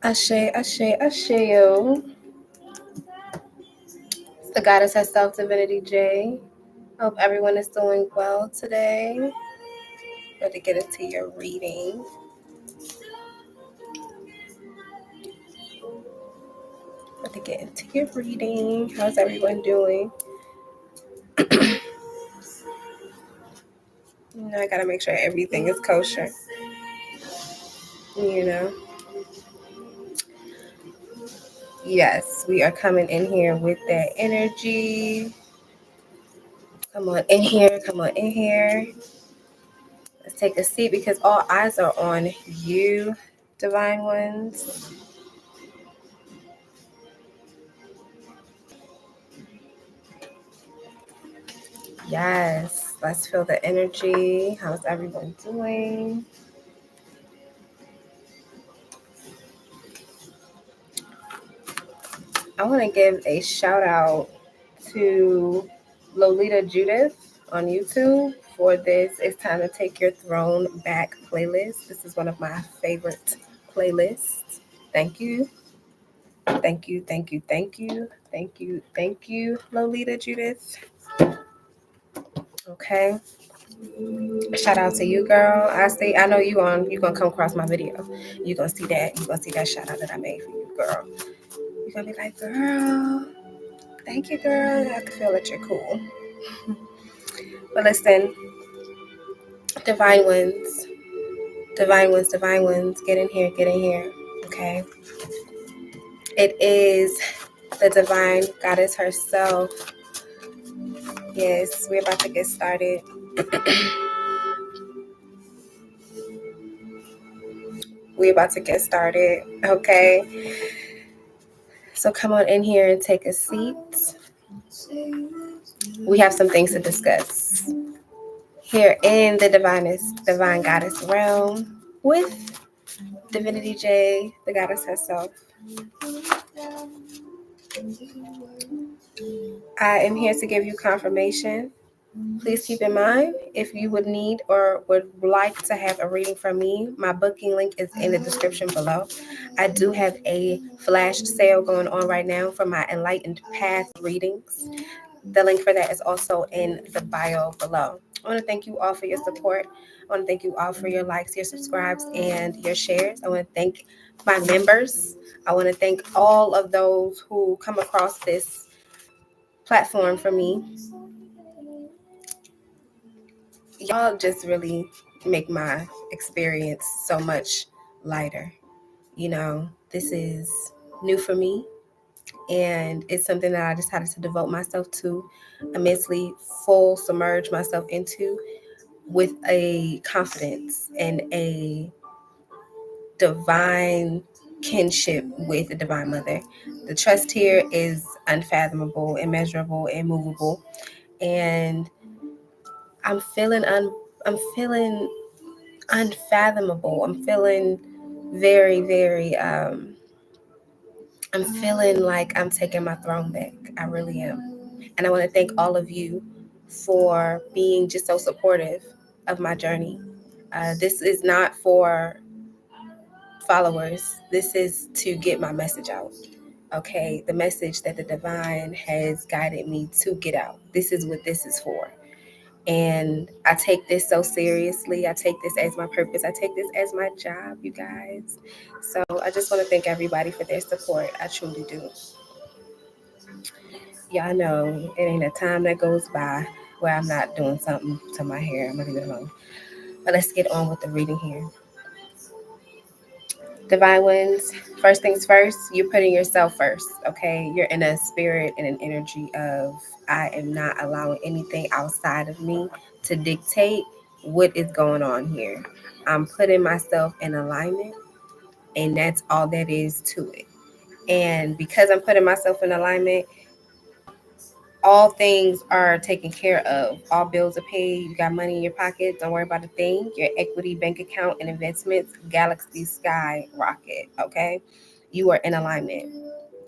Ase Ase Ase O. The goddess herself, Dvinity Jae. Hope everyone is doing well today. About to get into your reading. How's everyone doing? I gotta make sure everything is kosher. Yes, we are coming in here with that energy. Come on in here. Let's take a seat because all eyes are on you, Divine Ones. Yes, let's feel the energy. How's everyone doing? I want to give a shout out to Lolita Judith on YouTube for this It's Time to Take Your Throne Back playlist. This is one of my favorite playlists. Thank you. Thank you, Lolita Judith. Okay. Shout out to you, girl. I know you gonna come across my video. You're gonna see that shout out that I made for you, girl. You're gonna be like, girl, thank you, girl. I can feel that you're cool. But listen, divine ones, get in here. Okay. It is the divine goddess herself. Yes, we're about to get started. Okay? So come on in here and take a seat. We have some things to discuss here in the divine goddess realm with Dvinity Jae, the goddess herself. I am here to give you confirmation. Please keep in mind, if you would need or would like to have a reading from me, my booking link is in the description below. I do have a flash sale going on right now for my Enlightened Path readings. The link for that is also in the bio below. I want to thank you all for your support. I want to thank you all for your likes, your subscribes, and your shares. I want to thank my members. I want to thank all of those who come across this platform for me. Y'all just really make my experience so much lighter. This is new for me, and it's something that I decided to devote myself to immensely, submerge myself into with a confidence and a divine kinship with the Divine Mother. The trust here is unfathomable, immeasurable, immovable, and I'm feeling unfathomable. I'm feeling very, very. I'm feeling like I'm taking my throne back. I really am, and I want to thank all of you for being just so supportive of my journey. This is not for followers. This is to get my message out. Okay, the message that the divine has guided me to get out. This is what this is for. And I take this so seriously. I take this as my purpose. I take this as my job, you guys. So I just want to thank everybody for their support. I truly do. Y'all know it ain't a time that goes by where I'm not doing something to my hair. I'm going to leave it alone. But let's get on with the reading here. Divine Ones, first things first, you're putting yourself first, okay? You're in a spirit and an energy of, I am not allowing anything outside of me to dictate what is going on here. I'm putting myself in alignment, and that's all that is to it. And because I'm putting myself in alignment, all things are taken care of. All bills are paid. You got money in your pocket. Don't worry about a thing. Your equity, bank account, and investments, galaxy sky rocket. Okay? You are in alignment.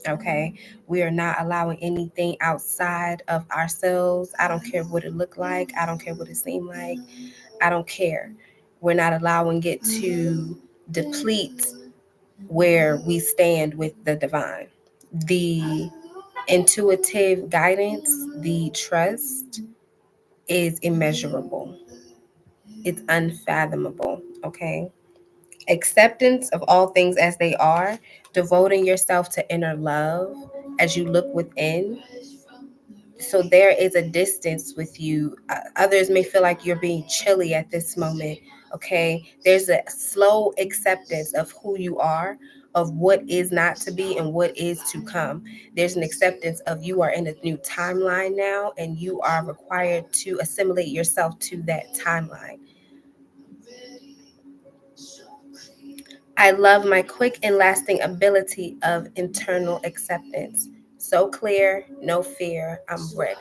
Okay? We are not allowing anything outside of ourselves. I don't care what it looked like. I don't care what it seemed like. I don't care. We're not allowing it to deplete where we stand with the divine. The intuitive guidance, the trust is immeasurable. It's unfathomable, okay? Acceptance of all things as they are, devoting yourself to inner love as you look within. So there is a distance with you. Others may feel like you're being chilly at this moment, okay? There's a slow acceptance of who you are, of what is not to be and what is to come. There's an acceptance of you are in a new timeline now, and you are required to assimilate yourself to that timeline. I love my quick and lasting ability of internal acceptance. So clear, no fear, I'm ready.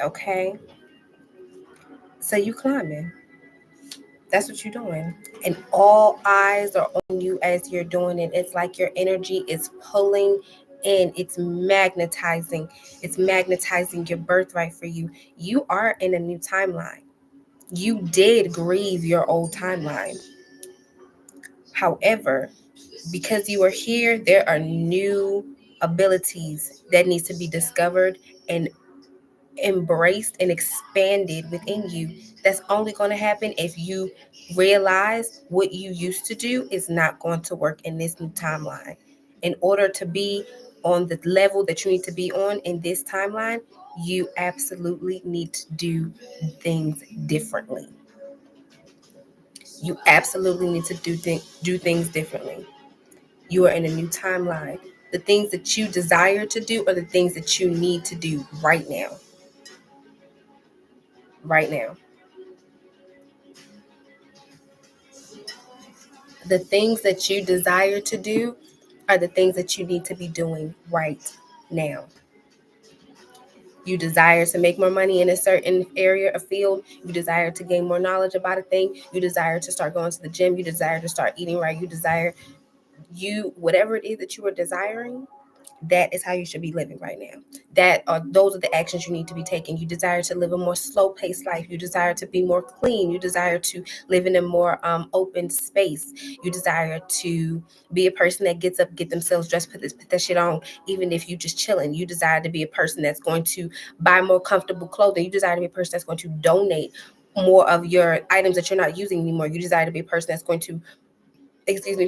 Okay? So you climbing. That's what you're doing. And all eyes are on you as you're doing it. It's like your energy is pulling in, it's magnetizing. It's magnetizing your birthright for you. You are in a new timeline. You did grieve your old timeline. However, because you are here, there are new abilities that needs to be discovered and embraced and expanded within you. That's only going to happen if you realize what you used to do is not going to work in this new timeline. In order to be on the level that you need to be on in this timeline, you absolutely need to do things differently. You absolutely need to do things differently. You are in a new timeline. The things that you desire to do are the things that you need to do right now. Right now. The things that you desire to do are the things that you need to be doing right now. You desire to make more money in a certain area or field. You desire to gain more knowledge about a thing. You desire to start going to the gym. You desire to start eating right. Whatever it is that you are desiring, that is how you should be living right now. Those are the actions you need to be taking. You desire to live a more slow paced life. You desire to be more clean. You desire to live in a more open space. You desire to be a person that gets up, get themselves dressed, put that shit on, even if you just chilling. You desire to be a person that's going to buy more comfortable clothing. You desire to be a person that's going to donate more of your items that you're not using anymore. You desire to be a person that's going to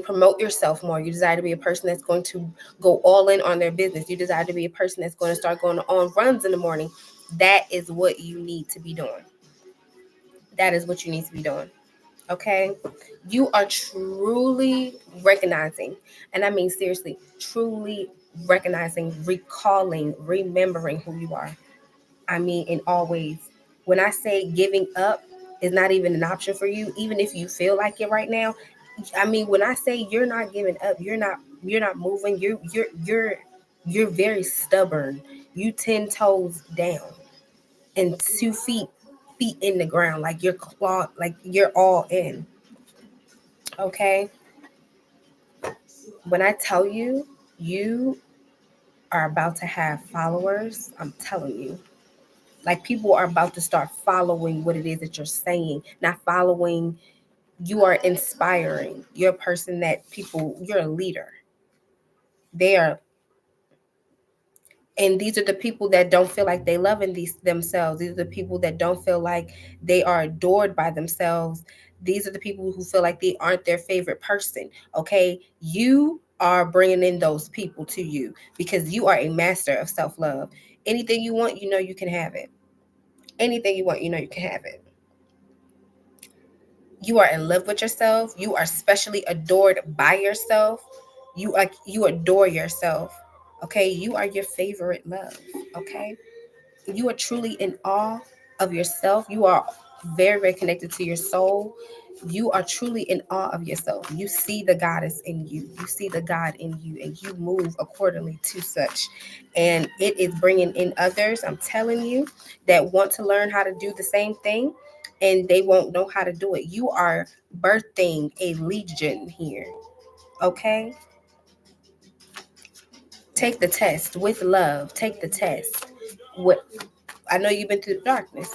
promote yourself more. You desire to be a person that's going to go all in on their business. You desire to be a person that's going to start going on runs in the morning. That is what you need to be doing. That is what you need to be doing. Okay? You are truly recognizing, and I mean seriously, truly recognizing, recalling, remembering who you are. I mean, in all ways. When I say giving up is not even an option for you, even if you feel like it right now, I mean, when I say you're not giving up, you're not moving. You're very stubborn. You 10 toes down and 2 feet in the ground, like you're clawed, like you're all in. Okay. When I tell you, you are about to have followers. I'm telling you. Like people are about to start following what it is that you're saying, not following. You are inspiring. You're a person that you're a leader. They are, and these are the people that don't feel like they loving these themselves. These are the people that don't feel like they are adored by themselves. These are the people who feel like they aren't their favorite person. Okay, you are bringing in those people to you because you are a master of self-love. Anything you want, you know you can have it. Anything you want, you know you can have it. You are in love with yourself. You are specially adored by yourself. You adore yourself. Okay, you are your favorite love. Okay, you are truly in awe of yourself. You are very, very connected to your soul. You are truly in awe of yourself. You see the goddess in you. You see the God in you, and you move accordingly to such. And it is bringing in others, I'm telling you, that want to learn how to do the same thing, and they won't know how to do it. You are birthing a legion here. Okay? Take the test with love. Take the test. What I know you've been through the darkness.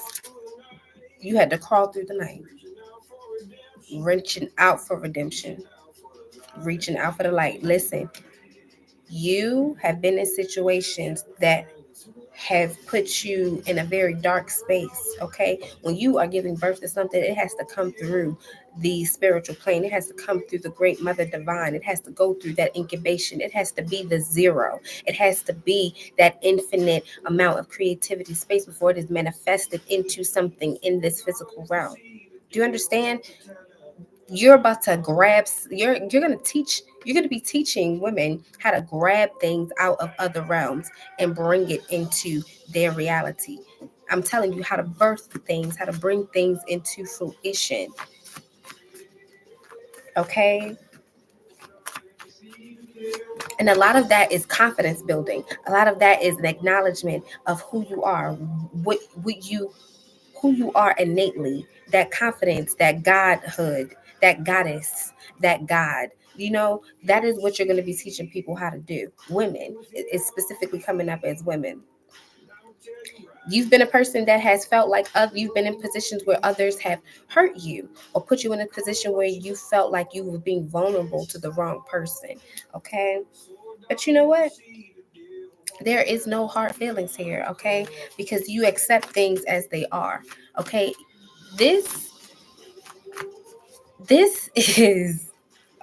You had to crawl through the night, reaching out for redemption. reaching out for the light. Listen, you have been in situations that have put you in a very dark space. Okay, when you are giving birth to something, it has to come through the spiritual plane, it has to come through the great mother divine, it has to go through that incubation, it has to be the zero, it has to be that infinite amount of creativity space before it is manifested into something in this physical realm. Do you understand? You're about to grab, you're going to teach, you're going to be teaching women how to grab things out of other realms and bring it into their reality. I'm telling you how to birth things, how to bring things into fruition. Okay, and a lot of that is confidence building, a lot of that is an acknowledgement of who you are, what you, who you are innately, that confidence, that godhood, that goddess, that God. You know, that is what you're going to be teaching people how to do. Women, it's specifically coming up as women. You've been a person that has felt like you've been in positions where others have hurt you or put you in a position where you felt like you were being vulnerable to the wrong person. Okay. But you know what? There is no hard feelings here. Okay. Because you accept things as they are. Okay. This This is,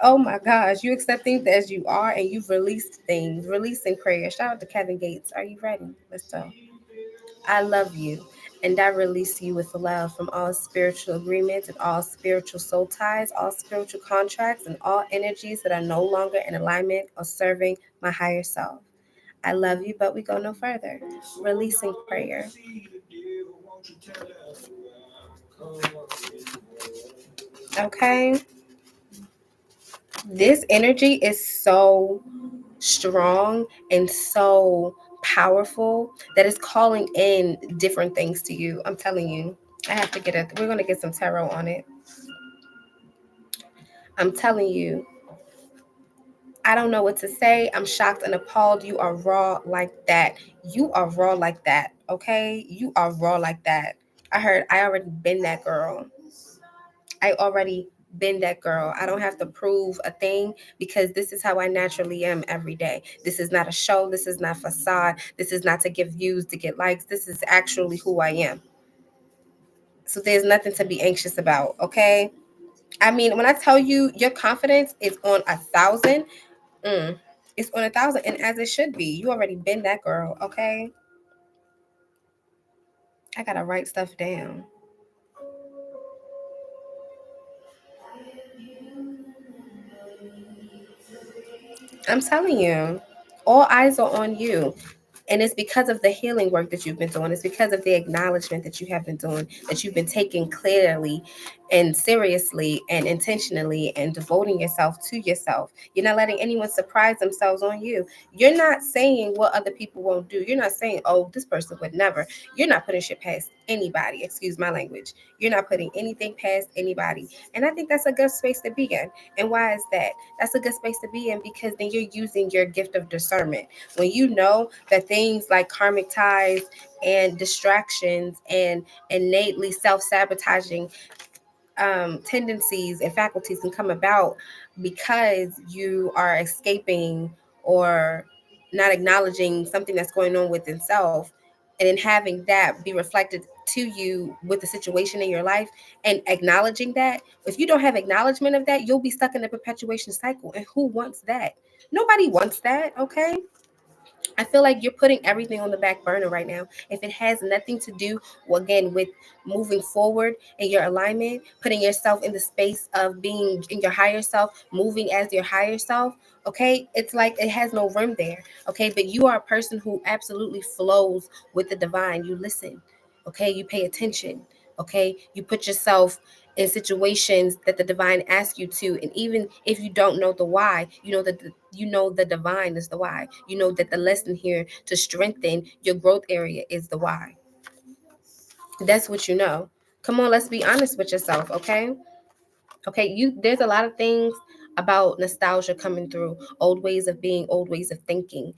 oh my gosh, you accept things as you are and you've released things, releasing prayer. Shout out to Kevin Gates. Are you ready? Let's go. I love you. And I release you with love from all spiritual agreements and all spiritual soul ties, all spiritual contracts, and all energies that are no longer in alignment or serving my higher self. I love you, but we go no further. Releasing prayer. Okay. This energy is so strong and so powerful that it's calling in different things to you. I'm telling you. I have to get it. We're going to get some tarot on it. I'm telling you. I don't know what to say. I'm shocked and appalled. You are raw like that. You are raw like that. Okay? You are raw like that. I heard I already been that girl. I already been that girl. I don't have to prove a thing because this is how I naturally am every day. This is not a show. This is not facade. This is not to get views, to get likes. This is actually who I am. So there's nothing to be anxious about, okay? I mean, when I tell you your confidence is on 1,000, it's on 1,000, and as it should be. You already been that girl, okay? I gotta write stuff down. I'm telling you, all eyes are on you. And it's because of the healing work that you've been doing. It's because of the acknowledgement that you have been doing, that you've been taking clearly and seriously and intentionally and devoting yourself to yourself. You're not letting anyone surprise themselves on you. You're not saying what other people won't do. You're not saying, oh, this person would never. You're not putting shit past anybody. Excuse my language. You're not putting anything past anybody. And I think that's a good space to be in. And why is that? That's a good space to be in because then you're using your gift of discernment. When you know that things like karmic ties and distractions and innately self-sabotaging tendencies and faculties can come about because you are escaping or not acknowledging something that's going on within self, and then having that be reflected to you with the situation in your life and acknowledging that. If you don't have acknowledgement of that, you'll be stuck in a perpetuation cycle, and who wants that? Nobody wants that. Okay, I feel like you're putting everything on the back burner right now. If it has nothing to do, well, again, with moving forward in your alignment, putting yourself in the space of being in your higher self, moving as your higher self, okay, it's like it has no room there, okay? But you are a person who absolutely flows with the divine. You listen, okay? You pay attention, okay? You put yourself in situations that the divine asks you to, and even if you don't know the why, you know that you know the divine is the why. You know that the lesson here to strengthen your growth area is the why. That's what you know. Come on, let's be honest with yourself, okay? Okay, you there's a lot of things about nostalgia coming through, old ways of being, old ways of thinking.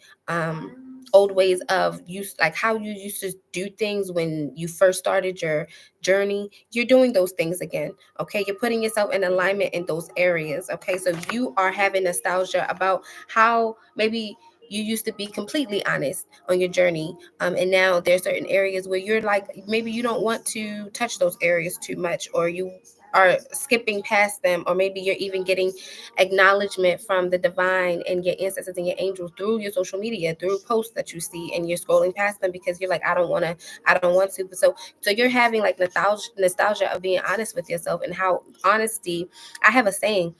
old ways of use, like how you used to do things when you first started your journey. You're doing those things again. Okay, you're putting yourself in alignment in those areas. Okay, so you are having nostalgia about how maybe you used to be completely honest on your journey, and now there's certain areas where you're like, maybe you don't want to touch those areas too much, or you are skipping past them, or maybe you're even getting acknowledgement from the divine and your ancestors and your angels through your social media, through posts that you see, and you're scrolling past them because you're like, I don't want to. So you're having like nostalgia of being honest with yourself, and how honesty, I have a saying,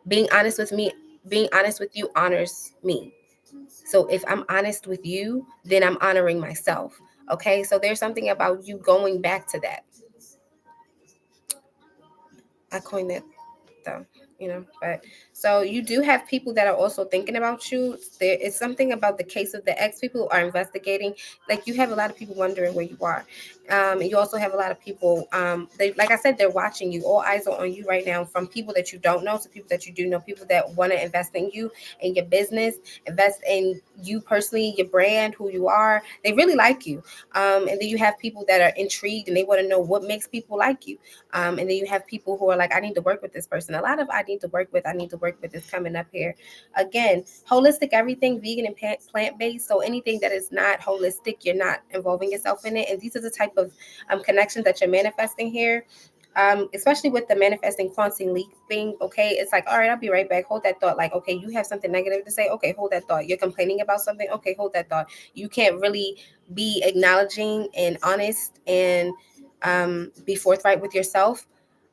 being honest with me, being honest with you honors me. So if I'm honest with you, then I'm honoring myself. Okay, so there's something about you going back to that. I coined that though, but so you do have people that are also thinking about you. There is something about the case of the ex. People are investigating. Like, you have a lot of people wondering where you are. And you also have a lot of people, they, like I said, they're watching you. All eyes are on you right now, from people that you don't know to people that you do know, people that want to invest in you and your business, invest in you personally, your brand, who you are. They really like you. And then you have people that are intrigued and they want to know what makes people like you. And then you have people who are like, I need to work with this person. A lot of I need to work with is coming up here. Again, holistic everything, vegan and plant based. So anything that is not holistic, you're not involving yourself in it. And these are the type of connections that you're manifesting here. Especially with the manifesting quantum leap thing. Okay, it's like, all right, I'll be right back. Hold that thought. Like, okay, you have something negative to say. Okay, hold that thought. You're complaining about something. Okay, hold that thought. You can't really be acknowledging and honest and be forthright with yourself.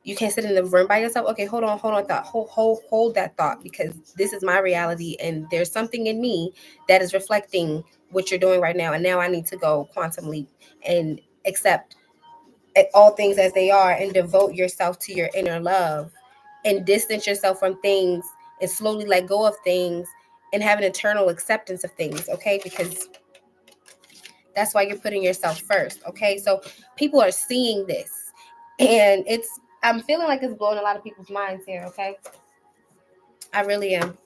You can't sit in the room by yourself. Okay, hold on, thought. Hold that thought, because this is my reality, and there's something in me that is reflecting what you're doing right now. And now I need to go quantum leap and accept all things as they are, and devote yourself to your inner love, and distance yourself from things, and slowly let go of things, and have an eternal acceptance of things. Okay, because that's why you're putting yourself first. Okay, so people are seeing this, and I'm feeling like it's blowing a lot of people's minds here. Okay, I really am.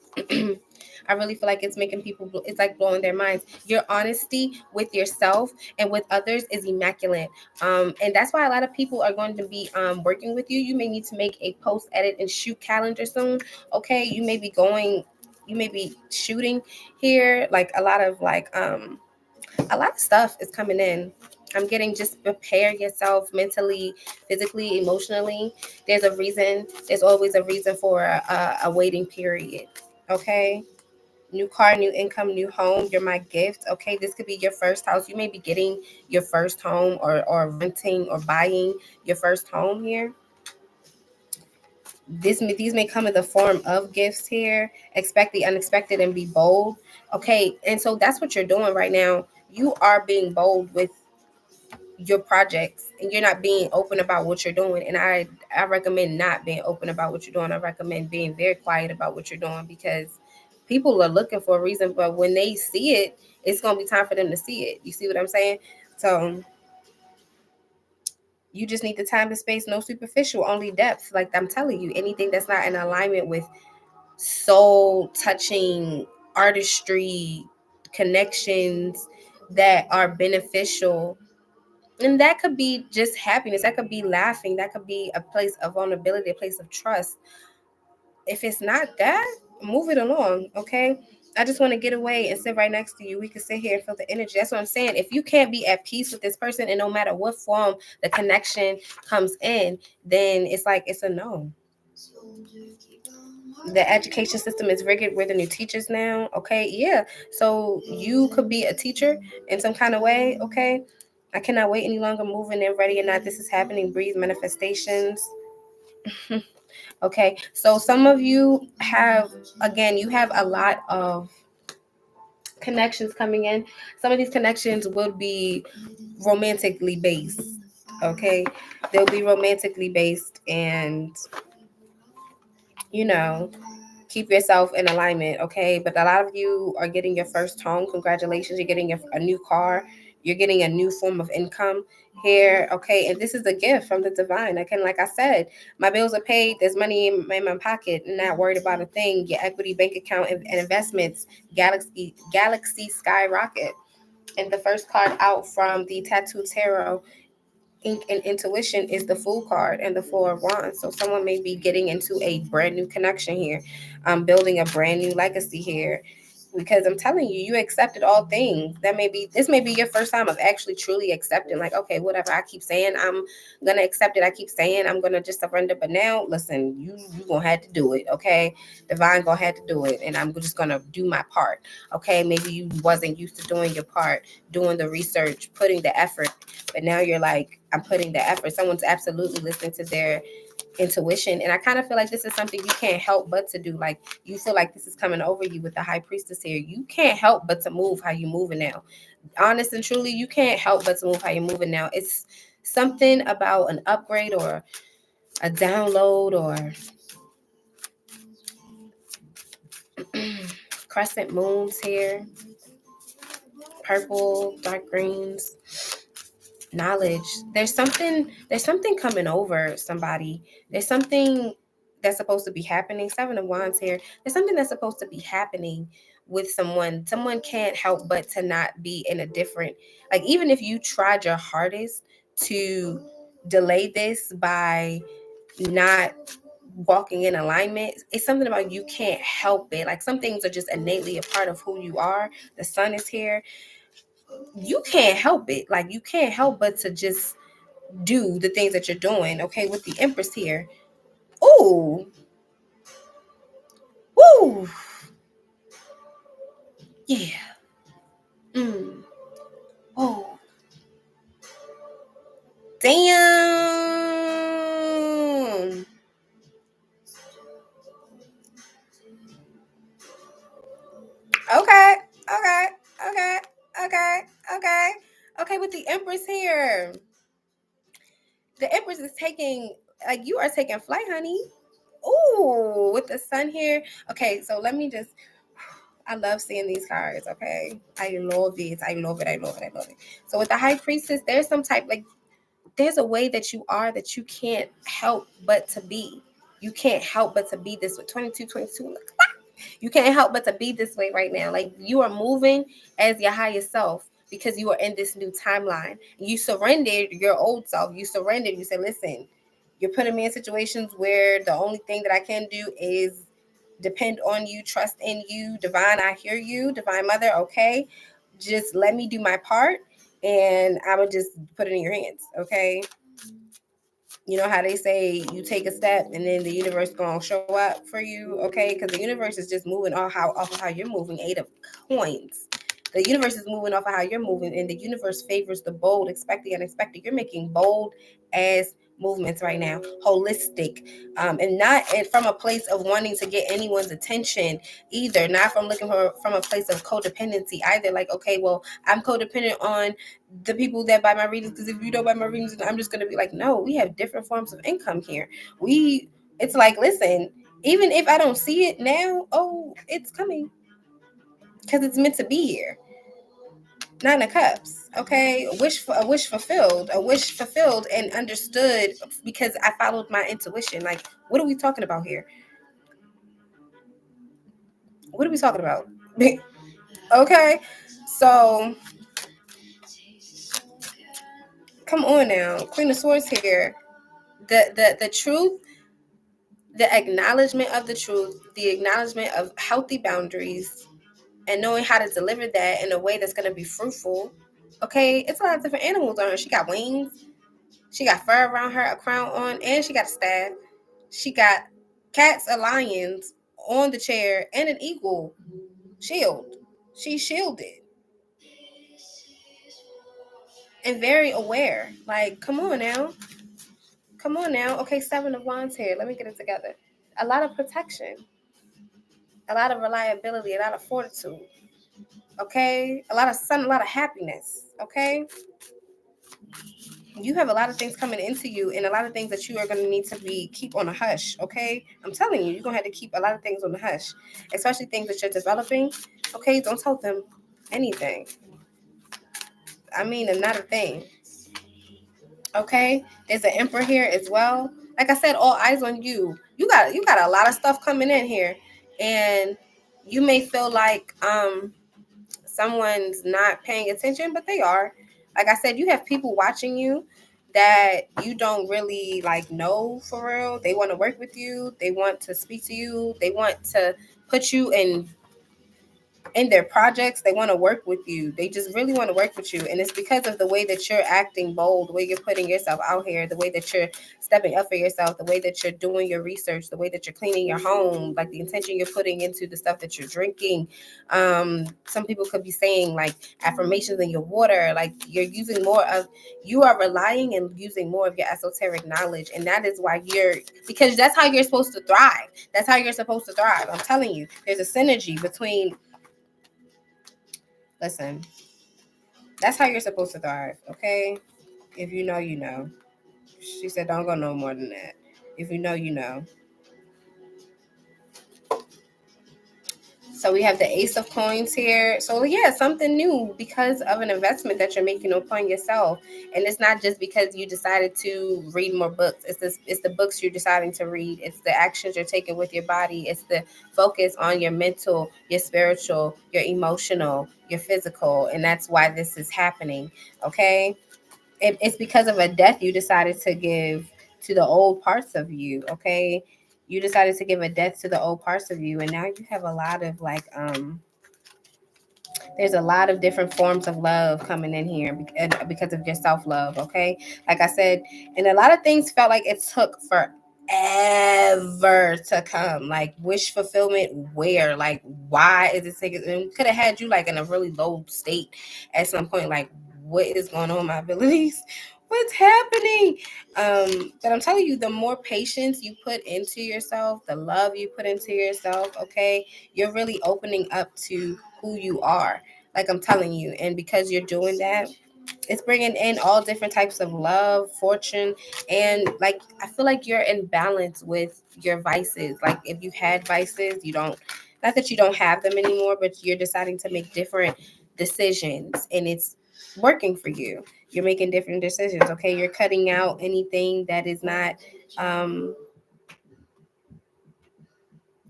I really feel like it's making people, it's like blowing their minds. Your honesty with yourself and with others is immaculate. And that's why a lot of people are going to be working with you. You may need to make a post, edit, and shoot calendar soon. Okay, you may be shooting here, like a lot of stuff is coming in. I'm getting, just prepare yourself mentally, physically, emotionally. There's always a reason for a waiting period. Okay. New car, new income, new home. You're my gift. Okay. This could be your first house. You may be getting your first home, or renting or buying your first home here. These may come in the form of gifts here. Expect the unexpected and be bold. Okay. And so that's what you're doing right now. You are being bold with your projects, and you're not being open about what you're doing. And I recommend not being open about what you're doing. I recommend being very quiet about what you're doing, because people are looking for a reason, but when they see it, it's going to be time for them to see it. You see what I'm saying? So you just need the time and space, no superficial, only depth. Like I'm telling you, anything that's not in alignment with soul touching artistry, connections that are beneficial. And that could be just happiness. That could be laughing. That could be a place of vulnerability, a place of trust. If it's not that, move it along. Okay. I just want to get away and sit right next to you. We can sit here and feel the energy. That's what I'm saying. If you can't be at peace with this person, and no matter what form the connection comes in, then it's like it's a no. The education system is rigged. We're the new teachers now. Okay. Yeah. So you could be a teacher in some kind of way. Okay. I cannot wait any longer. Moving and ready or not, this is happening. Breathe manifestations. Okay. So some of you have, again, you have a lot of connections coming in. Some of these connections will be romantically based. Okay. They'll be romantically based, and, you know, keep yourself in alignment. Okay. But a lot of you are getting your first home. Congratulations. You're getting a new car, You're getting a new form of income here, okay? And this is a gift from the divine. Again, like I said, my bills are paid. There's money in my pocket. Not worried about a thing. Your equity, bank account, and investments, galaxy skyrocket. And the first card out from the Tattoo Tarot Ink and Intuition is the Fool card and the Four of Wands. So someone may be getting into a brand new connection here, building a brand new legacy here. Because I'm telling you, you accepted all things. This may be your first time of actually truly accepting, like, okay, whatever I keep saying, I'm gonna accept it. I keep saying I'm gonna just surrender. But now listen, you gonna have to do it, okay? Divine gonna have to do it, and I'm just gonna do my part. Okay, maybe you wasn't used to doing your part, doing the research, putting the effort, but now you're like, I'm putting the effort. Someone's absolutely listening to their intuition. And I kind of feel like this is something you can't help but to do. Like, you feel like this is coming over you with the high priestess here. You can't help but to move how you're moving now. Honest and truly, you can't help but to move how you're moving now. It's something about an upgrade or a download or crescent moons here, purple, dark greens, knowledge. There's something coming over somebody. There's something that's supposed to be happening. Seven of Wands here. There's something that's supposed to be happening with someone can't help but to not be in a different, like, even if you tried your hardest to delay this by not walking in alignment, it's something about you can't help it. Like, some things are just innately a part of who you are. The sun is here. You can't help it. Like, you can't help but to just do the things that you're doing. Okay, with the Empress here. Ooh, woo, yeah. Mm. Oh, damn. Okay, okay, okay, okay, okay, okay. With the Empress here, the Empress is taking, like, you are taking flight, honey. Ooh, with the sun here. Okay, so let me just, I love seeing these cards, okay? I love it. I love it. I love it. I love it. So with the High Priestess, there's some type, like, there's a way that you are that you can't help but to be. You can't help but to be this way. 22, 22. You can't help but to be this way right now. Like, you are moving as your highest self because you are in this new timeline. You surrendered your old self. You surrendered. You said, listen, you're putting me in situations where the only thing that I can do is depend on you, trust in you. Divine, I hear you. Divine Mother, okay. Just let me do my part and I would just put it in your hands, okay? You know how they say you take a step and then the universe gonna show up for you, okay? Because the universe is just moving off of how you're moving. Eight of coins. The universe is moving off of how you're moving, and the universe favors the bold, expect the unexpected. You're making bold as movements right now, holistic, and not from a place of wanting to get anyone's attention either. Not from looking for from a place of codependency either. Like, okay, well, I'm codependent on the people that buy my readings, because if you don't buy my readings, I'm just going to be like, no, we have different forms of income here. It's like, listen, even if I don't see it now, oh, it's coming because it's meant to be here. Nine of Cups, okay, a wish fulfilled and understood because I followed my intuition. Like, what are we talking about here? What are we talking about? Okay, so come on now, Queen of Swords here. The truth, the acknowledgement of the truth, the acknowledgement of healthy boundaries, and knowing how to deliver that in a way that's going to be fruitful. Okay, it's a lot of different animals on her. She got wings, she got fur around her, a crown on, and she got a staff. She got cats, a lions on the chair, and an eagle shield. She's shielded and very aware. Like, come on now. Come on now. Okay, Seven of Wands here. Let me get it together. A lot of protection, a lot of reliability, a lot of fortitude. Okay, a lot of sun, a lot of happiness. Okay, you have a lot of things coming into you, and a lot of things that you are going to need to keep on a hush. Okay, I'm telling you, you're going to have to keep a lot of things on the hush, especially things that you're developing. Okay, don't tell them anything. another thing. Okay, there's an emperor here as well. Like I said, all eyes on you. You got a lot of stuff coming in here, and you may feel like someone's not paying attention, but they are. Like I said, you have people watching you that you don't really like know for real. They want to work with you. They want to speak to you. They want to put you in their projects. They want to work with you. They just really want to work with you, and it's because of the way that you're acting bold, the way you're putting yourself out here, the way that you're stepping up for yourself, the way that you're doing your research, the way that you're cleaning your home, like the intention you're putting into the stuff that you're drinking. Some people could be saying like affirmations in your water, like you are relying and using more of your esoteric knowledge, and that is why because that's how you're supposed to thrive. That's how you're supposed to thrive. I'm telling you, there's a synergy between. Listen, that's how you're supposed to thrive, okay? If you know, you know. She said, don't go no more than that. If you know, you know. So we have the Ace of Coins here. So yeah, something new because of an investment that you're making upon yourself, and it's not just because you decided to read more books. It's the books you're deciding to read. It's the actions you're taking with your body. It's the focus on your mental, your spiritual, your emotional, your physical, and that's why this is happening. Okay, it's because of a death you decided to give to the old parts of you. Okay, you decided to give a death to the old parts of you, and now you have a lot of like there's a lot of different forms of love coming in here because of your self-love. Okay, like I said, and a lot of things felt like it took forever to come, like wish fulfillment. Where, like, why is it taking? It could have had you like in a really low state at some point, like, what is going on with my abilities? What's happening? But I'm telling you, the more patience you put into yourself, the love you put into yourself, okay, you're really opening up to who you are. Like I'm telling you, and because you're doing that, it's bringing in all different types of love, fortune, and like I feel like you're in balance with your vices. Like if you had vices, you don't. Not that you don't have them anymore, but you're deciding to make different decisions, and it's working for you. You're making different decisions. Okay, you're cutting out anything that is not.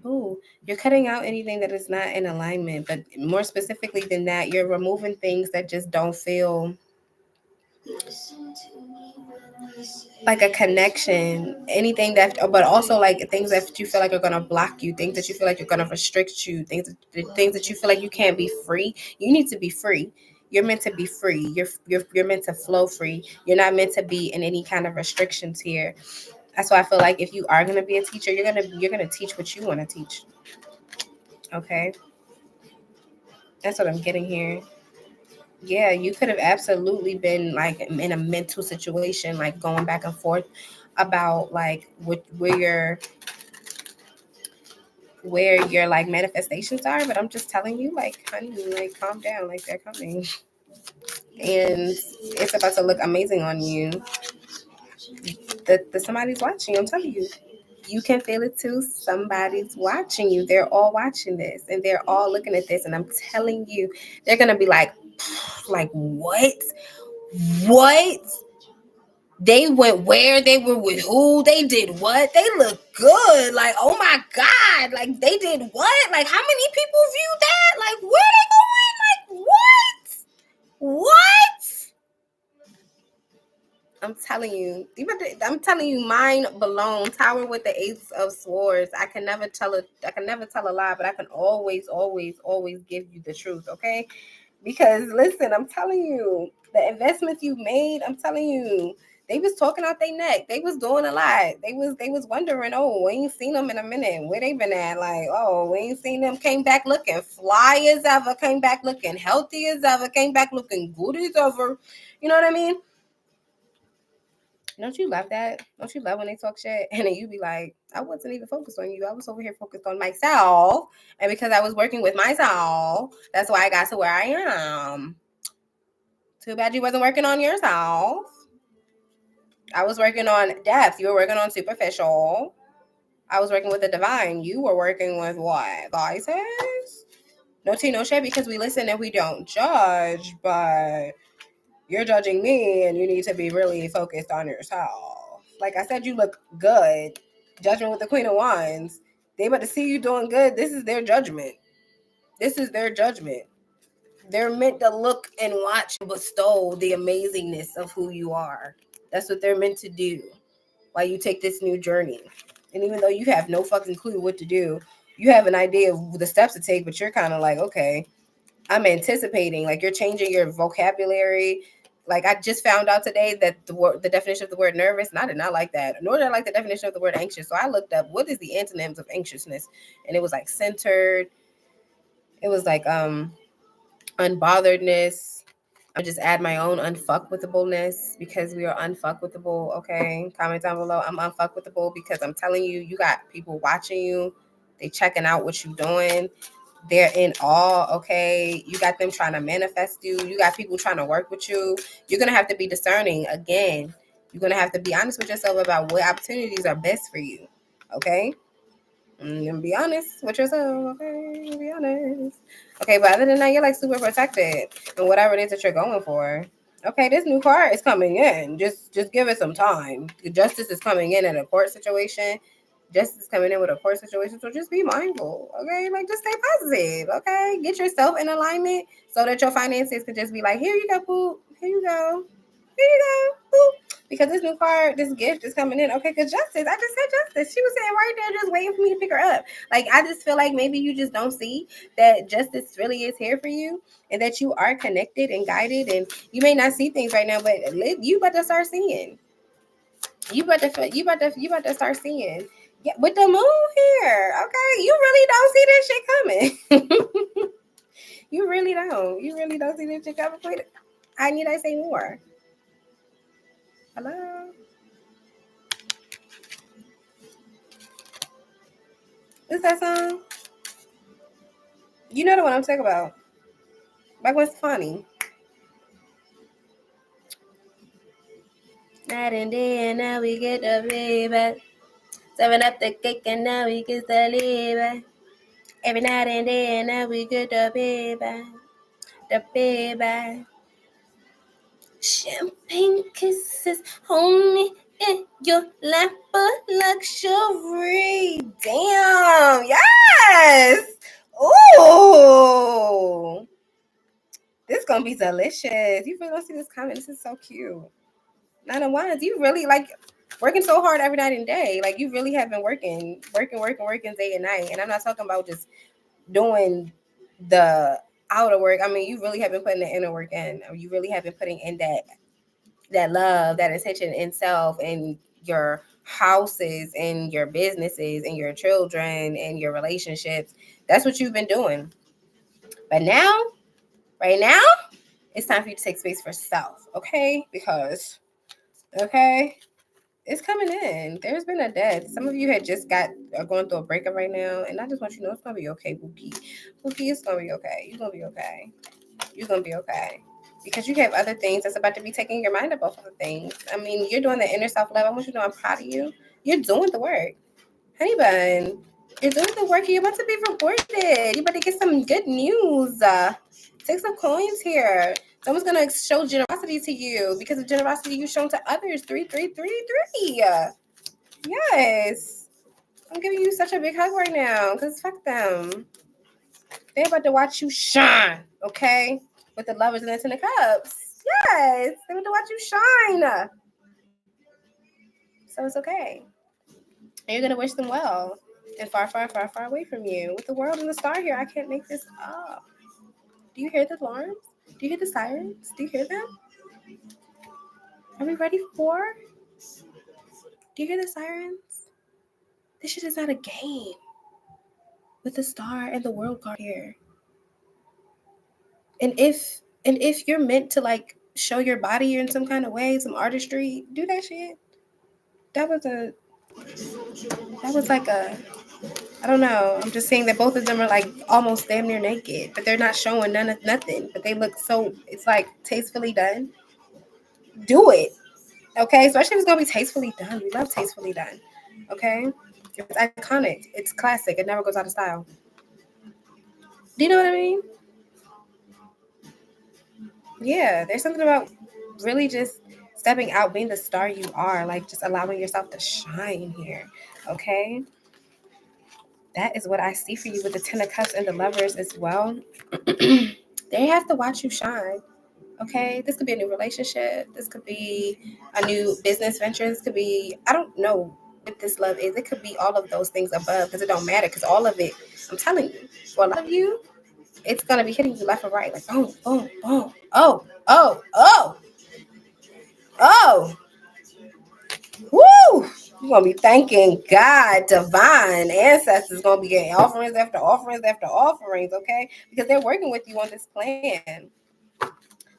Oh, you're cutting out anything that is not in alignment, but more specifically than that, you're removing things that just don't feel like a connection. Anything that, but also like things that you feel like are gonna block you, things that you feel like are gonna restrict you, things that you feel like you can't be free. You need to be free. You're meant to be free. You're meant to flow free. You're not meant to be in any kind of restrictions here. That's why I feel like if you are gonna be a teacher, you're gonna teach what you want to teach. Okay, that's what I'm getting here. Yeah, you could have absolutely been like in a mental situation, like going back and forth about like where your like manifestations are. But I'm just telling you, like, honey, like calm down, like they're coming, and it's about to look amazing on you. The somebody's watching. I'm telling you. You can feel it too. Somebody's watching you. They're all watching this and they're all looking at this. And I'm telling you, they're gonna be like, what? What? They went where? They were with who? They did what? They look good. Like, oh my God. Like, they did what? Like, how many people viewed that? Like, where they going? Like, what? What? I'm telling you. I'm telling you, mind blown. Tower with the Ace of Swords. I can never tell a lie, but I can always, always, always give you the truth, okay? Because listen, I'm telling you, the investments you made, I'm telling you, they was talking out their neck. They was doing a lot. They was wondering, oh, we ain't seen them in a minute. Where they been at? Like, oh, we ain't seen them. Came back looking fly as ever. Came back looking healthy as ever. Came back looking good as ever. You know what I mean? Don't you love that? Don't you love when they talk shit? And then you be like, I wasn't even focused on you. I was over here focused on myself. And because I was working with myself, that's why I got to where I am. Too bad you wasn't working on yourself. I was working on depth. You were working on superficial. I was working with the divine. You were working with what? Vices? No tea, no shade, because we listen and we don't judge, but You're judging me, and you need to be really focused on yourself. Like I said, you look good. Judgment with the Queen of Wands. They about to see you doing good. This is their judgment. This is their judgment. They're meant to look and watch and bestow the amazingness of who you are. That's what they're meant to do while you take this new journey. And even though you have no fucking clue what to do, you have an idea of the steps to take, but you're kind of like, okay, I'm anticipating. Like you're changing your vocabulary. Like I just found out today that the definition of the word nervous, and I did not like that. Nor did I like the definition of the word anxious. So I looked up what is the antonyms of anxiousness, and it was like centered. It was like unbotheredness. I just add my own unfuckwithable-ness because we are unfuckwithable. Okay, comment down below. I'm unfuckwithable because I'm telling you, you got people watching you. They checking out what you doing. They're in awe. Okay, you got them trying to manifest you. You got people trying to work with you. You're gonna have to be discerning again. You're gonna have to be honest with yourself about what opportunities are best for you. Okay. And be honest with yourself, okay? Be honest. Okay, but other than that, you're like super protected and whatever it is that you're going for. Okay, this new card is coming in. Just give it some time. Justice is coming in a court situation. Justice is coming in with a court situation. So just be mindful. Okay. Like just stay positive. Okay. Get yourself in alignment so that your finances can just be like, here you go, poop. Here you go. Here you go. Boop. Because this new card, this gift is coming in. Okay, because Justice, I just said Justice. She was sitting right there just waiting for me to pick her up. Like, I just feel like maybe you just don't see that Justice really is here for you and that you are connected and guided. And you may not see things right now, but you about to start seeing. You about to start seeing. Yeah, with the moon here. Okay, you really don't see this shit coming. You really don't. You really don't see this shit coming. I need I say more. Hello. What's that song? You know the one I'm talking about. Like what's funny? Night and day, and now we get the baby. Serving up the cake, and now we get the baby. Every night and day, and now we get the baby. The baby. Champagne kisses, hold me in your lap of luxury. Damn, yes. Ooh. This gonna be delicious. You really don't see this comment. This is so cute. Nine of Wands, you really like working so hard every night and day. Like you really have been working day and night. And I'm not talking about just doing the outer work. I mean, you really have been putting the inner work in. You really have been putting in that love, that attention in self and your houses and your businesses and your children and your relationships. That's what you've been doing. But now, right now, it's time for you to take space for self, okay? Because, okay, it's coming in. There's been a death. Some of you had just are going through a breakup right now, and I just want you to know it's gonna be okay, Bookie. Bookie, it's gonna be okay. You're gonna be okay. You're gonna be okay. Because you have other things that's about to be taking your mind up off of the things. I mean, you're doing the inner self love. I want you to know I'm proud of you. You're doing the work. Honey bun, you're doing the work. You're about to be rewarded. You're about to get some good news. Take some coins here. Someone's gonna show generosity to you because of generosity you've shown to others. 3, 3, 3, 3. Yes. I'm giving you such a big hug right now because fuck them. They're about to watch you shine, okay? With the lovers and the Ten of Cups. Yes. They're about to watch you shine. So it's okay. And you're going to wish them well. And far, far, far, far away from you. With the world and the star here, I can't make this up. Do you hear the alarms? Do you hear the sirens? Do you hear them? Are we ready for? Do you hear the sirens? This shit is not a game. With the star and the world card here. And if you're meant to like show your body in some kind of way, some artistry, do that shit. That was like a, I don't know. I'm just saying that both of them are like almost damn near naked, but they're not showing nothing. But they look so, it's like tastefully done. Do it. Okay? Especially if it's gonna be tastefully done. We love tastefully done. Okay? It's iconic. It's classic. It never goes out of style. Do you know what I mean? Yeah, there's something about really just stepping out, being the star you are, like just allowing yourself to shine here. Okay. That is what I see for you with the Ten of Cups and the Lovers as well. They have to watch you shine. Okay, this could be a new relationship. This could be a new business venture. This could be, I don't know what this love is. It could be all of those things above because it don't matter because all of it, I'm telling you, for a lot of you, it's going to be hitting you left and right. Like, boom, boom, boom. Oh, oh, oh, oh. Woo! You're going to be thanking God, divine ancestors going to be getting offerings after offerings after offerings, okay? Because they're working with you on this plan.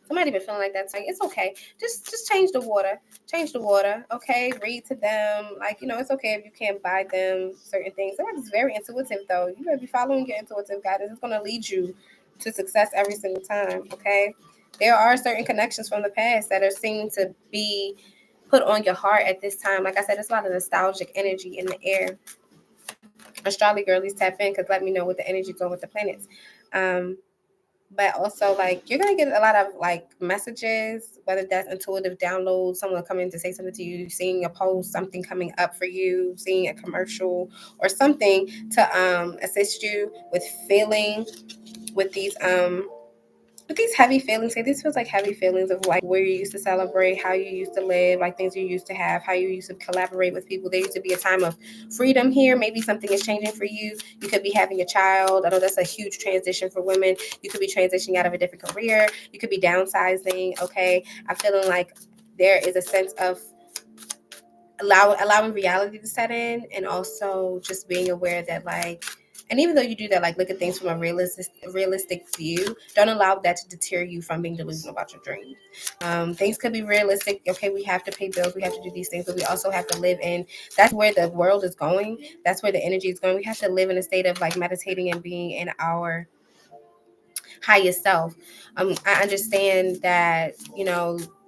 Somebody been feeling like that tonight. It's okay. Just change the water. Change the water. Okay. Read to them. Like, it's okay if you can't buy them certain things. Somebody's very intuitive though. You better be following your intuitive guidance. It's gonna lead you to success every single time. Okay. There are certain connections from the past that are seen to be put on your heart at this time. Like I said, there's a lot of nostalgic energy in the air. Astrology girlies, tap in because let me know what the energy going with the planets. Um, but also like you're gonna get a lot of like messages, whether that's intuitive downloads, someone coming to say something to you, seeing a post, something coming up for you, seeing a commercial or something to assist you with feeling with these heavy feelings. Like this feels like heavy feelings of like where you used to celebrate, how you used to live, like things you used to have, how you used to collaborate with people. There used to be a time of freedom here. Maybe something is changing for you. You could be having a child. I know that's a huge transition for women. You could be transitioning out of a different career. You could be downsizing. Okay. I'm feeling like there is a sense of allowing reality to set in, and also just being aware that like, and even though you do that, like look at things from a realistic view, don't allow that to deter you from being delusional about your dreams. Things could be realistic. Okay, we have to pay bills, we have to do these things, but we also have to live in, that's where the world is going, that's where the energy is going. We have to live in a state of like meditating and being in our highest self. I understand that,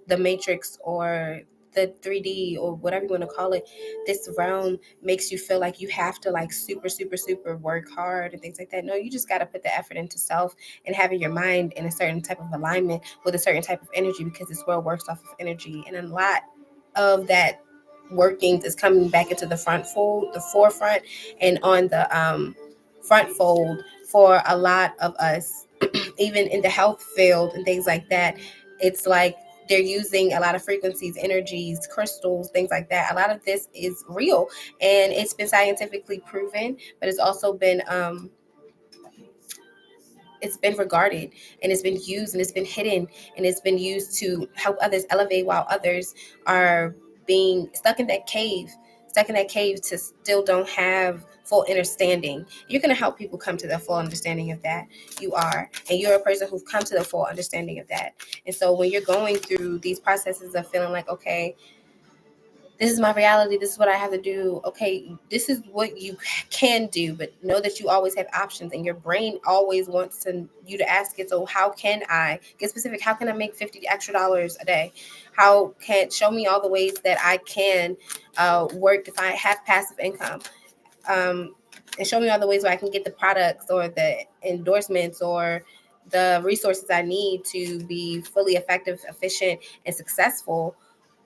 the matrix or the 3D or whatever you want to call it, this realm makes you feel like you have to like super, super, super work hard and things like that. No, you just got to put the effort into self and having your mind in a certain type of alignment with a certain type of energy, because this world works off of energy. And a lot of that workings is coming back into the forefront, and on the front fold for a lot of us, even in the health field and things like that. It's like they're using a lot of frequencies, energies, crystals, things like that. A lot of this is real and it's been scientifically proven, but it's been regarded, and it's been used, and it's been hidden, and it's been used to help others elevate, while others are being stuck in that cave to still don't have full understanding. You're going to help people come to the full understanding of that. You are, and you're a person who's come to the full understanding of that. And so when you're going through these processes of feeling like, okay, this is my reality, this is what I have to do, okay, this is what you can do, but know that you always have options, and your brain always wants you to ask it, so how can I get specific? How can I make $50 extra a day? How can show me all the ways that I can work if I have passive income, and show me all the ways where I can get the products or the endorsements or the resources I need to be fully effective, efficient, and successful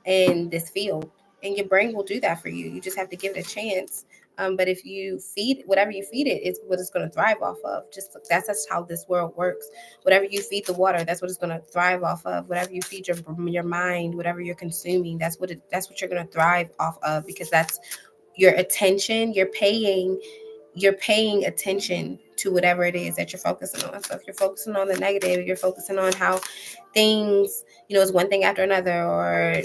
in this field. And your brain will do that for you. You just have to give it a chance. But if you feed whatever you feed it, is what it's going to thrive off of. That's how this world works. Whatever you feed the water, that's what it's going to thrive off of. Whatever you feed your mind, whatever you're consuming, that's what you're going to thrive off of, because that's your attention. You're paying attention to whatever it is that you're focusing on. So if you're focusing on the negative, you're focusing on how things, is one thing after another, or,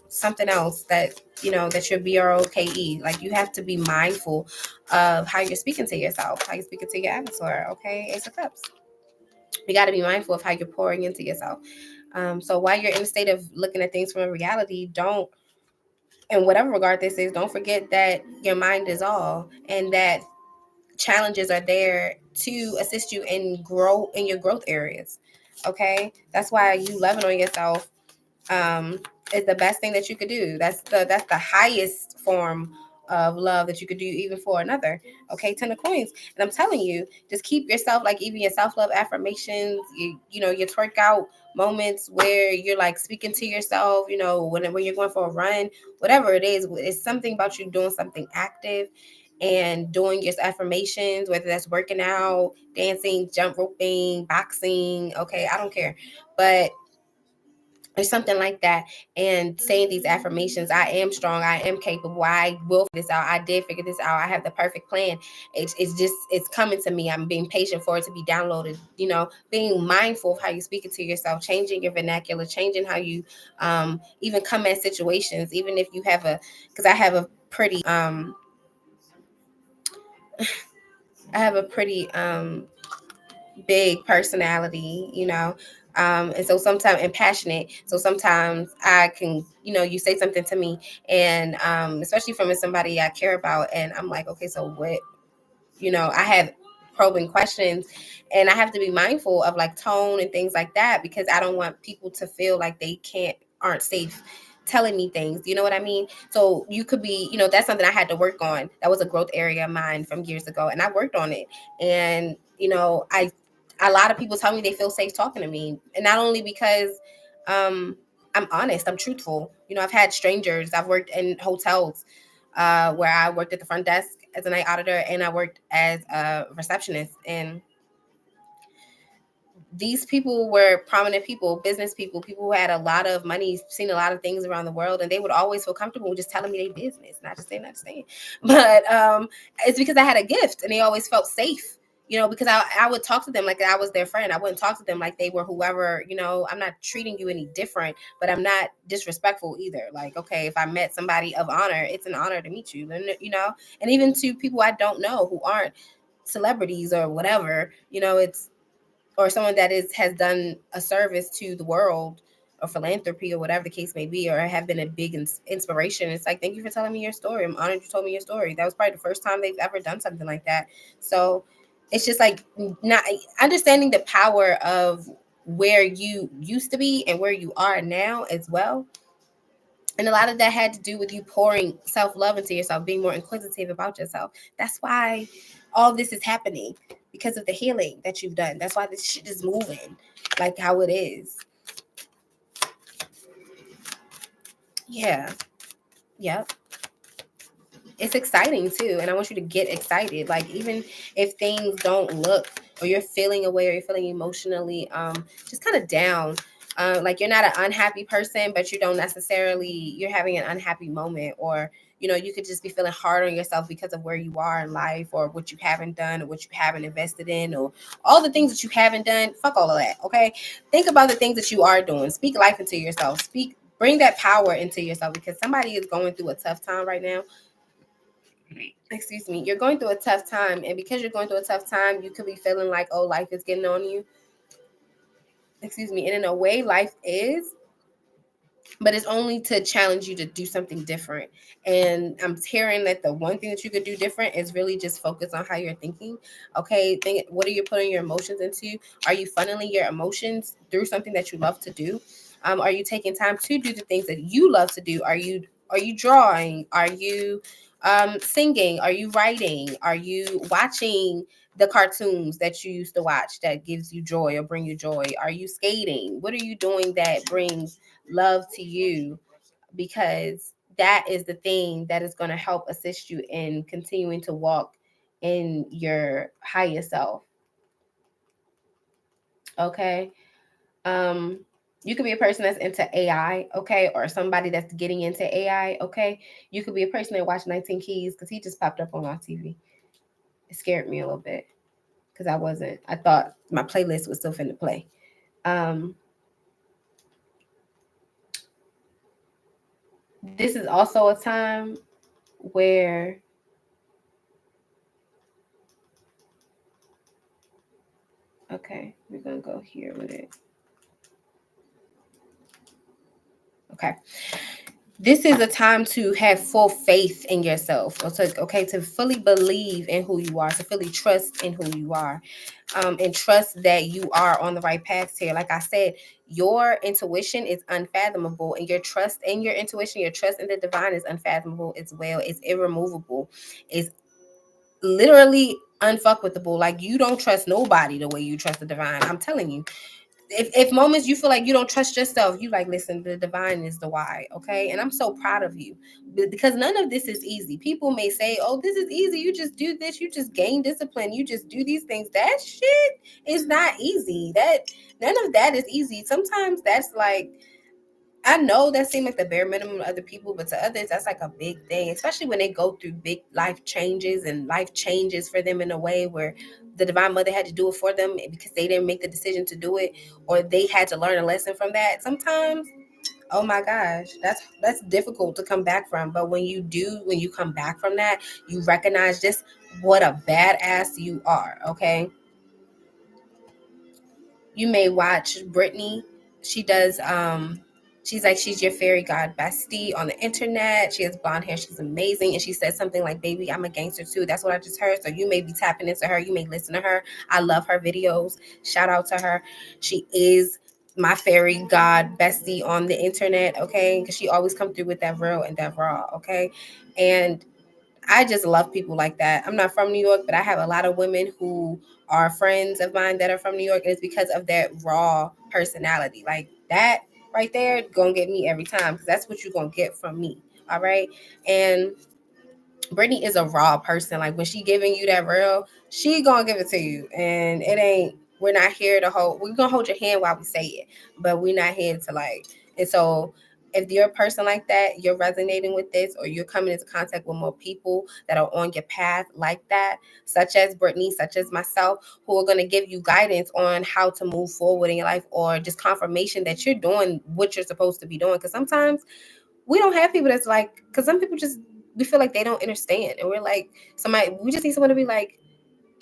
something else that, that you're BROKE. Like, you have to be mindful of how you're speaking to yourself, how you're speaking to your avatar, okay? Ace of Cups. You got to be mindful of how you're pouring into yourself. So while you're in a state of looking at things from a reality, don't, in whatever regard this is, don't forget that your mind is all, and that challenges are there to assist you in your growth areas. Okay, that's why you loving on yourself is the best thing that you could do. That's the highest form of love that you could do even for another. Okay, 10 of coins. And I'm telling you, just keep yourself, like even your self-love affirmations, your twerk out moments where you're like speaking to yourself, when you're going for a run, whatever it is, it's something about you doing something active and doing your affirmations, whether that's working out, dancing, jump roping, boxing. Okay, I don't care. But or something like that, and saying these affirmations: I am strong, I am capable, I will figure this out, I did figure this out, I have the perfect plan. It's coming to me. I'm being patient for it to be downloaded. Being mindful of how you speak it to yourself, changing your vernacular, changing how you even come at situations, even if you have because I have a pretty big personality, and so sometimes, and passionate. So sometimes I can, you say something to me, and especially from somebody I care about, and I'm like, okay, so what, I have probing questions, and I have to be mindful of like tone and things like that, because I don't want people to feel like they aren't safe telling me things. You know what I mean? So you could be, that's something I had to work on. That was a growth area of mine from years ago, and I worked on it. And a lot of people tell me they feel safe talking to me, and not only because I'm honest, I'm truthful. I've had strangers. I've worked in hotels where I worked at the front desk as a night auditor, and I worked as a receptionist. And these people were prominent people, business people, people who had a lot of money, seen a lot of things around the world, and they would always feel comfortable just telling me their business. Not just saying, but it's because I had a gift, and they always felt safe. Because I would talk to them like I was their friend. I wouldn't talk to them like they were whoever. I'm not treating you any different, but I'm not disrespectful either. Like, okay, if I met somebody of honor, it's an honor to meet you. And even to people I don't know who aren't celebrities or whatever, it's, or someone that has done a service to the world, or philanthropy, or whatever the case may be, or have been a big inspiration. It's like, thank you for telling me your story. I'm honored you told me your story. That was probably the first time they've ever done something like that. So it's just like not understanding the power of where you used to be and where you are now as well. And a lot of that had to do with you pouring self-love into yourself, being more inquisitive about yourself. That's why all this is happening, because of the healing that you've done. That's why this shit is moving like how it is. Yeah. Yep. It's exciting too, and I want you to get excited. Like, even if things don't look, or you're feeling away, or you're feeling emotionally just kind of down, like you're not an unhappy person, but you don't necessarily, you're having an unhappy moment, or you could just be feeling hard on yourself because of where you are in life, or what you haven't done, or what you haven't invested in, or all the things that you haven't done. Fuck all of that. Okay, think about the things that you are doing. Speak life into yourself. Bring that power into yourself, because somebody is going through a tough time right now. Excuse me, you're going through a tough time, and because you're going through a tough time, you could be feeling like, oh, life is getting on you. Excuse me. And in a way, life is, but it's only to challenge you to do something different. And I'm hearing that the one thing that you could do different is really just focus on how you're thinking. Okay, what are you putting your emotions into? Are you funneling your emotions through something that you love to do? Are you taking time to do the things that you love to do? Are you drawing? Are you singing? Are you writing? Are you watching the cartoons that you used to watch that gives you joy or bring you joy? Are you skating? What are you doing that brings love to you? Because that is the thing that is going to help assist you in continuing to walk in your higher self. Okay. um you could be a person that's into AI, okay, or somebody that's getting into AI, okay. You could be a person that watched 19 Keys, because he just popped up on my TV. It scared me a little bit, because I thought my playlist was still finna play. um this is also a time where, okay, we're gonna go here with it. Okay. this is a time to have full faith in yourself. Okay, to fully believe in who you are, to fully trust in who you are, and trust that you are on the right path here. Like I said, your intuition is unfathomable, and your trust in your intuition, your trust in the divine is unfathomable as well. It's irremovable. It's literally unfuckwithable. Like, you don't trust nobody the way you trust the divine. I'm telling you. If moments you feel like you don't trust yourself, you like, listen, the divine is the why. Okay, and I'm so proud of you, because none of this is easy. People may say, oh, this is easy, you just do this, you just gain discipline, you just do these things. That shit is not easy. That None of that is easy. Sometimes that's like, I know that seems like the bare minimum to other people, but to others, that's like a big thing, especially when they go through big life changes, and life changes for them in a way where the divine mother had to do it for them because they didn't make the decision to do it, or they had to learn a lesson from that. Sometimes, oh my gosh, that's difficult to come back from. But when you do, when you come back from that, you recognize just what a badass you are. Okay, you may watch Brittany. She does she's like, she's your fairy god bestie on the internet. She has blonde hair, she's amazing, and she says something like, baby, I'm a gangster too. That's what I just heard. So you may be tapping into her, you may listen to her. I love her videos. Shout out to her. She is my fairy god bestie on the internet, okay? Because she always come through with that real and that raw, okay? And I just love people like that. I'm not from New York, but I have a lot of women who are friends of mine that are from New York, and it's because of that raw personality. Like that right there, gonna get me every time, because that's what you're gonna get from me. All right. And Brittany is a raw person. Like, when she giving you that real, she gonna give it to you. And it ain't, we're not here to hold, we're gonna hold your hand while we say it, but we're not here to like. And so if you're a person like that, you're resonating with this, or you're coming into contact with more people that are on your path like that, such as Brittany, such as myself, who are going to give you guidance on how to move forward in your life, or just confirmation that you're doing what you're supposed to be doing. Because sometimes we don't have people that's like, because some people just, we feel like they don't understand, and we're like, somebody, we just need someone to be like,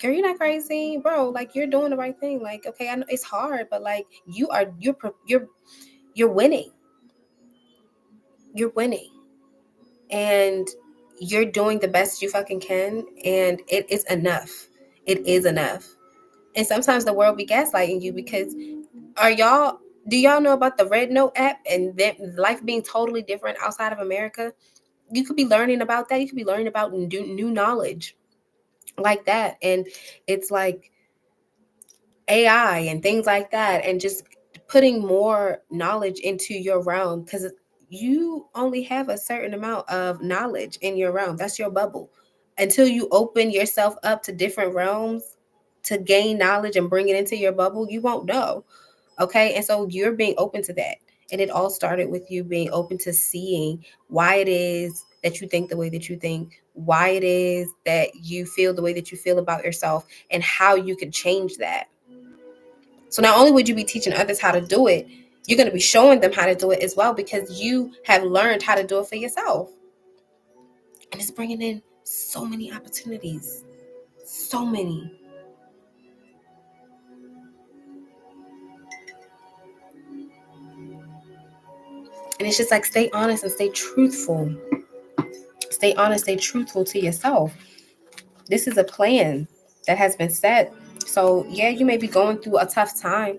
girl, you're not crazy, bro, like, you're doing the right thing. Like, okay, I know it's hard, but like, you're winning. You're winning, and you're doing the best you fucking can, and it is enough. It is enough. And sometimes the world be gaslighting you, because are y'all do y'all know about the Red Note app, and that life being totally different outside of America? You could be learning about that. You could be learning about new knowledge like that. And it's like AI and things like that, and just putting more knowledge into your realm, because you only have a certain amount of knowledge in your realm. That's your bubble. Until you open yourself up to different realms to gain knowledge and bring it into your bubble, you won't know. Okay. And so you're being open to that. And it all started with you being open to seeing why it is that you think the way that you think, why it is that you feel the way that you feel about yourself, and how you can change that. So not only would you be teaching others how to do it, you're going to be showing them how to do it as well, because you have learned how to do it for yourself. And it's bringing in so many opportunities. So many. And it's just like, stay honest and stay truthful. Stay honest, stay truthful to yourself. This is a plan that has been set. So, yeah, you may be going through a tough time,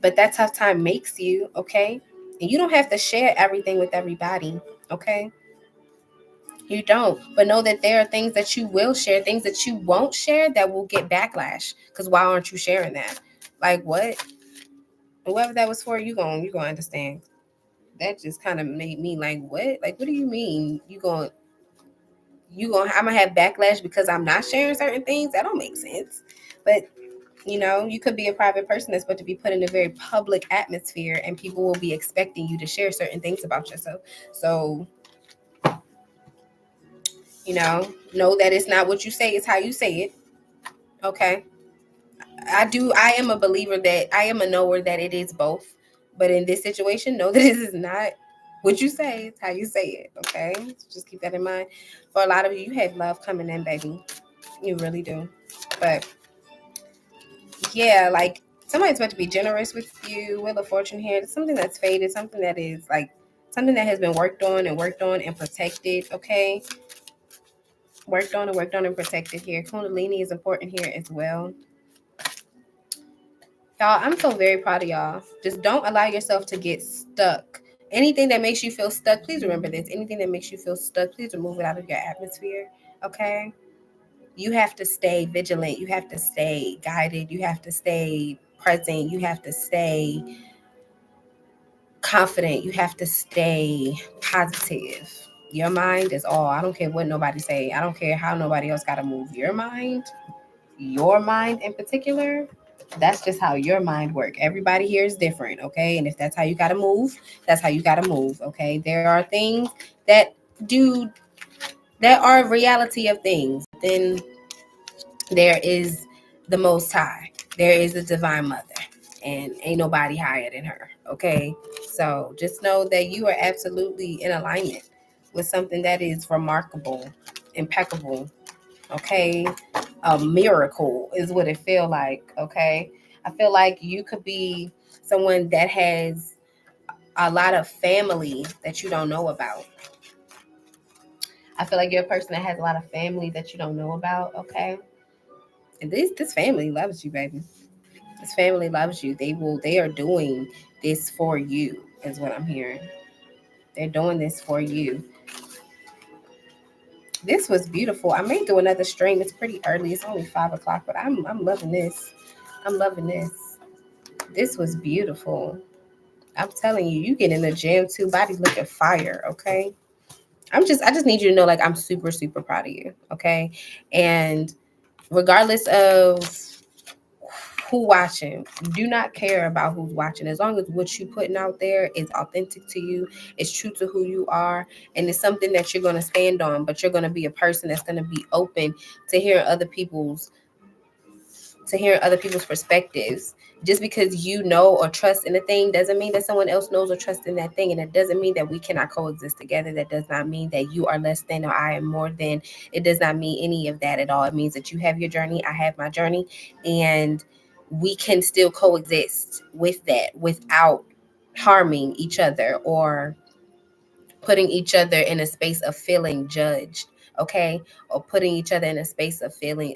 but that tough time makes you, okay? And you don't have to share everything with everybody, okay? You don't. But know that there are things that you will share, things that you won't share that will get backlash. Because why aren't you sharing that? Like, what? Whoever that was for, you gonna understand. That just kind of made me like, what? Like, what do you mean? I'm gonna have backlash because I'm not sharing certain things? That don't make sense. But you could be a private person that's supposed to be put in a very public atmosphere, and people will be expecting you to share certain things about yourself. So, know that it's not what you say, it's how you say it. Okay. I am a believer that I am a knower that it is both. But in this situation, know that this is not what you say, it's how you say it. Okay. So just keep that in mind. For a lot of you, you have love coming in, baby. You really do. But yeah, like, somebody's meant to be generous with you. Wheel of Fortune here. It's something that's faded, something that is like something that has been worked on and protected, okay? Worked on and protected here. Kundalini is important here as well. Y'all, I'm so very proud of y'all. Just don't allow yourself to get stuck. Anything that makes you feel stuck, please remember this. Anything that makes you feel stuck, please remove it out of your atmosphere, okay? You have to stay vigilant. You have to stay guided. You have to stay present. You have to stay confident. You have to stay positive. Your mind is all. I don't care what nobody say. I don't care how nobody else got to move. Your mind in particular, that's just how your mind work. Everybody here is different, okay? And if that's how you got to move, that's how you got to move, okay? There are things that do that are reality of things. Then there is the Most High. There is the Divine Mother, and ain't nobody higher than her, okay? So just know that you are absolutely in alignment with something that is remarkable, impeccable, okay? A miracle is what it feel like, okay? I feel like you could be someone that has a lot of family that you don't know about. I feel like you're a person that has a lot of family that you don't know about, okay? And this family loves you, baby. This family loves you. They are doing this for you, is what I'm hearing. They're doing this for you. This was beautiful. I may do another stream. It's pretty early. It's only 5 o'clock, but I'm loving this. I'm loving this. This was beautiful. I'm telling you, you get in the gym too. Body looking fire, okay? I just need you to know, like, I'm super, super proud of you, okay? And regardless of who watching, do not care about who's watching. As long as what you putting out there is authentic to you, it's true to who you are, and it's something that you're going to stand on, but you're going to be a person that's going to be open to hearing other people's perspectives. Just because you know or trust in a thing doesn't mean that someone else knows or trusts in that thing. And it doesn't mean that we cannot coexist together. That does not mean that you are less than or I am more than. It does not mean any of that at all. It means that you have your journey, I have my journey, and we can still coexist with that without harming each other or putting each other in a space of feeling judged, okay? Or putting each other in a space of feeling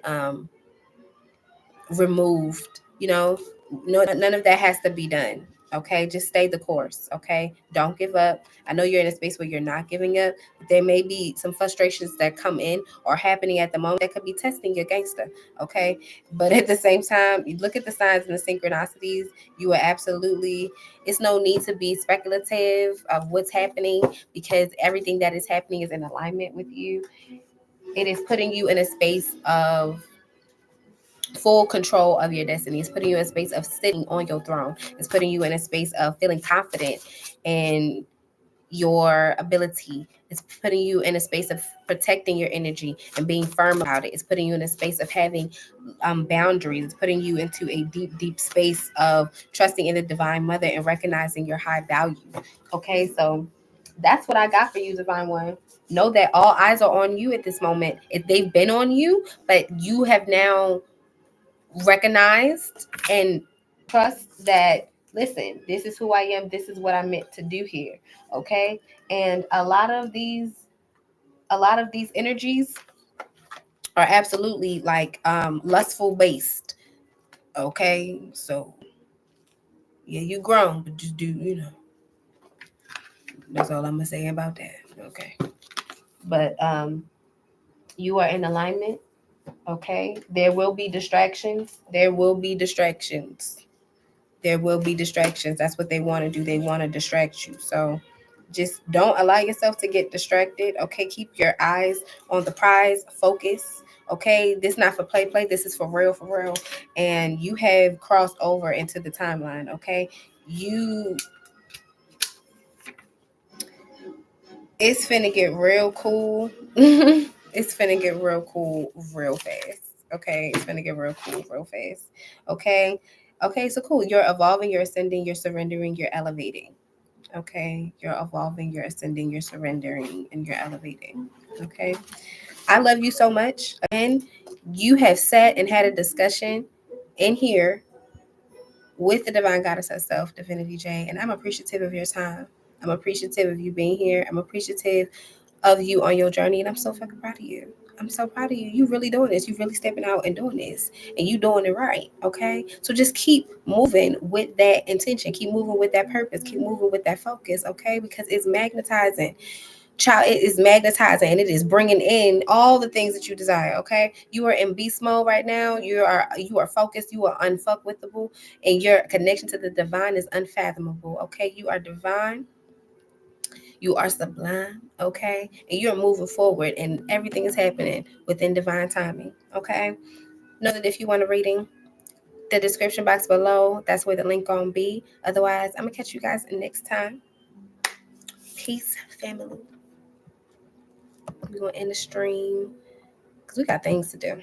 removed, no, none of that has to be done, okay? Just stay the course, okay? Don't give up. I know you're in a space where you're not giving up, but there may be some frustrations that come in or happening at the moment that could be testing your gangster, okay? But at the same time, you look at the signs and the synchronicities. You are absolutely, it's no need to be speculative of what's happening, because everything that is happening is in alignment with you. It is putting you in a space of full control of your destiny. It's putting you in a space of sitting on your throne. It's putting you in a space of feeling confident in your ability. It's putting you in a space of protecting your energy and being firm about it. It's putting you in a space of having boundaries. It's putting you into a deep, deep space of trusting in the Divine Mother and recognizing your high value. Okay, so that's what I got for you, Divine One. Know that all eyes are on you at this moment. If they've been on you, but you have now recognized and trust that, listen, this is who I am, this is what I'm meant to do here, okay? And a lot of these energies are absolutely like lustful based, okay? So yeah, you grown, but just that's all I'm gonna say about that, okay? But you are in alignment, okay? There will be distractions. That's what they want to do. They want to distract you. So just don't allow yourself to get distracted, okay? Keep your eyes on the prize. Focus, okay? This is not for play. This is for real, and you have crossed over into the timeline, okay? It's finna get real cool. It's finna get real cool real fast, okay? It's finna get real cool real fast, okay? Okay, so cool. You're evolving, you're ascending, you're surrendering, you're elevating. Okay, you're evolving, you're ascending, you're surrendering, and you're elevating. Okay, I love you so much. Again, you have sat and had a discussion in here with the Divine Goddess herself, Dvinity Jae, and I'm appreciative of your time. I'm appreciative of you being here. I'm appreciative of you on your journey, and I'm so fucking proud of you. I'm so proud of you. You really doing this. You really stepping out and doing this, and you doing it right. Okay, so just keep moving with that intention. Keep moving with that purpose. Keep moving with that focus. Okay, because it's magnetizing. Child, it is magnetizing and it is bringing in all the things that you desire. Okay, you are in beast mode right now. You are focused. You are unfuckwithable, and your connection to the divine is unfathomable. Okay, you are divine, you are sublime. Okay, and you're moving forward, and everything is happening within divine timing. Okay, know that if you want a reading, the description box below, that's where the link gonna be. Otherwise, I'm gonna catch you guys next time. Peace, family. We're gonna end the stream because we got things to do.